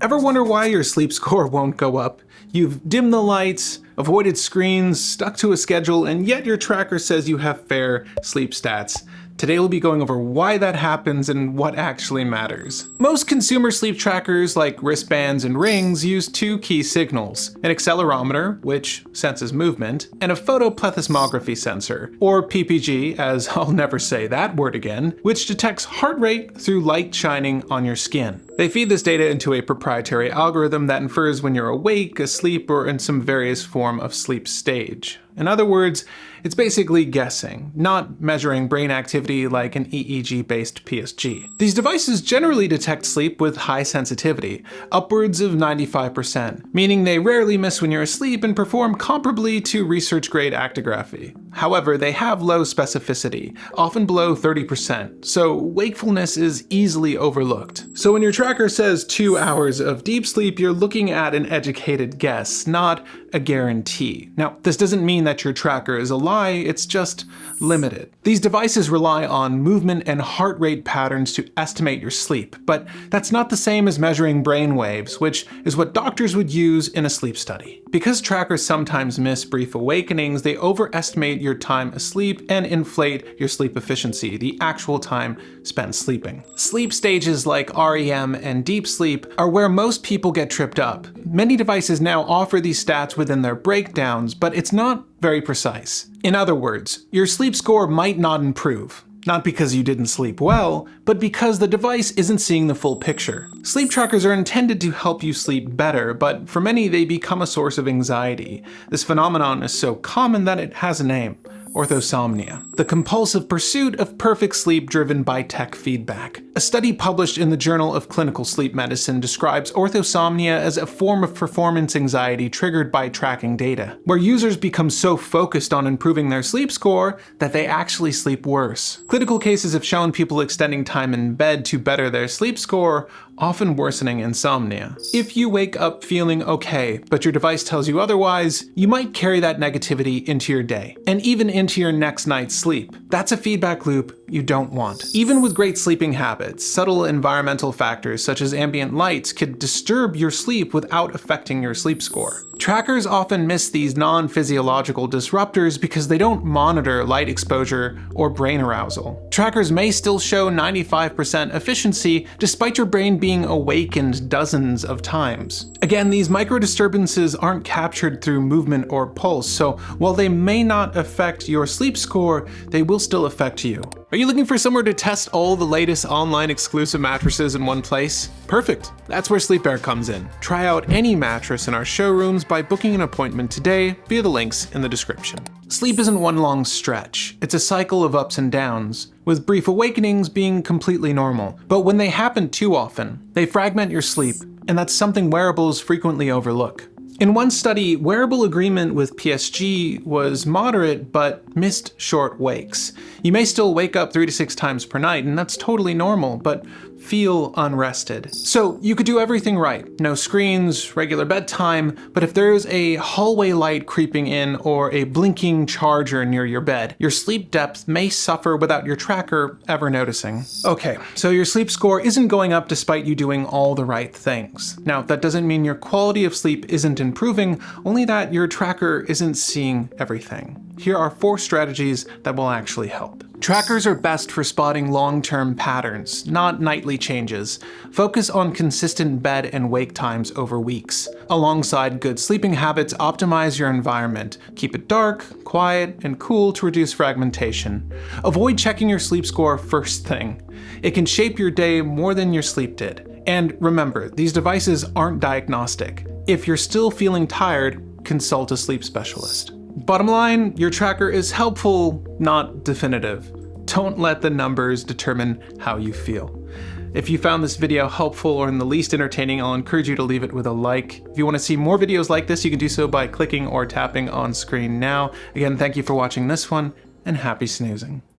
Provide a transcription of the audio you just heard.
Ever wonder why your sleep score won't go up? You've dimmed the lights, avoided screens, stuck to a schedule, and yet your tracker says you have fair sleep stats. Today we'll be going over why that happens and what actually matters. Most consumer sleep trackers like wristbands and rings use two key signals: an accelerometer, which senses movement, and a photoplethysmography sensor, or PPG, as I'll never say that word again, which detects heart rate through light shining on your skin. They feed this data into a proprietary algorithm that infers when you're awake, asleep, or in some various form of sleep stage. In other words, it's basically guessing, not measuring brain activity like an EEG-based PSG. These devices generally detect sleep with high sensitivity, upwards of 95%, meaning they rarely miss when you're asleep and perform comparably to research-grade actigraphy. However, they have low specificity, often below 30%, so wakefulness is easily overlooked. So when your tracker says 2 hours of deep sleep, you're looking at an educated guess, not a guarantee. Now, this doesn't mean that your tracker is a lie, it's just limited. These devices rely on movement and heart rate patterns to estimate your sleep, but that's not the same as measuring brain waves, which is what doctors would use in a sleep study. Because trackers sometimes miss brief awakenings, they overestimate your time asleep and inflate your sleep efficiency, the actual time spent sleeping. Sleep stages like REM and deep sleep are where most people get tripped up. Many devices now offer these stats within their breakdowns, but it's not very precise. In other words, your sleep score might not improve. Not because you didn't sleep well, but because the device isn't seeing the full picture. Sleep trackers are intended to help you sleep better, but for many they become a source of anxiety. This phenomenon is so common that it has a name: orthosomnia, the compulsive pursuit of perfect sleep driven by tech feedback. A study published in the Journal of Clinical Sleep Medicine describes orthosomnia as a form of performance anxiety triggered by tracking data, where users become so focused on improving their sleep score that they actually sleep worse. Clinical cases have shown people extending time in bed to better their sleep score, often worsening insomnia. If you wake up feeling okay, but your device tells you otherwise, you might carry that negativity into your day, and even into your next night's sleep. That's a feedback loop you don't want. Even with great sleeping habits, subtle environmental factors such as ambient lights could disturb your sleep without affecting your sleep score. Trackers often miss these non-physiological disruptors because they don't monitor light exposure or brain arousal. Trackers may still show 95% efficiency despite your brain being awakened dozens of times. Again, these micro disturbances aren't captured through movement or pulse, so while they may not affect your sleep score, they will still affect you. Are you looking for somewhere to test all the latest online exclusive mattresses in one place? Perfect. That's where SleePare comes in. Try out any mattress in our showrooms by booking an appointment today via the links in the description. Sleep isn't one long stretch. It's a cycle of ups and downs, with brief awakenings being completely normal. But when they happen too often, they fragment your sleep, and that's something wearables frequently overlook. In one study, wearable agreement with PSG was moderate but missed short wakes. You may still wake up 3 to 6 times per night, and that's totally normal, but feel unrested. So you could do everything right. No screens, regular bedtime, but if there's a hallway light creeping in or a blinking charger near your bed, your sleep depth may suffer without your tracker ever noticing. Okay, so your sleep score isn't going up despite you doing all the right things. Now, that doesn't mean your quality of sleep isn't improving, only that your tracker isn't seeing everything. Here are 4 strategies that will actually help. Trackers are best for spotting long-term patterns, not nightly changes. Focus on consistent bed and wake times over weeks. Alongside good sleeping habits, optimize your environment. Keep it dark, quiet, and cool to reduce fragmentation. Avoid checking your sleep score first thing. It can shape your day more than your sleep did. And remember, these devices aren't diagnostic. If you're still feeling tired, consult a sleep specialist. Bottom line, your tracker is helpful, not definitive. Don't let the numbers determine how you feel. If you found this video helpful or in the least entertaining, I'll encourage you to leave it with a like. If you want to see more videos like this, you can do so by clicking or tapping on screen now. Again, thank you for watching this one, and happy snoozing.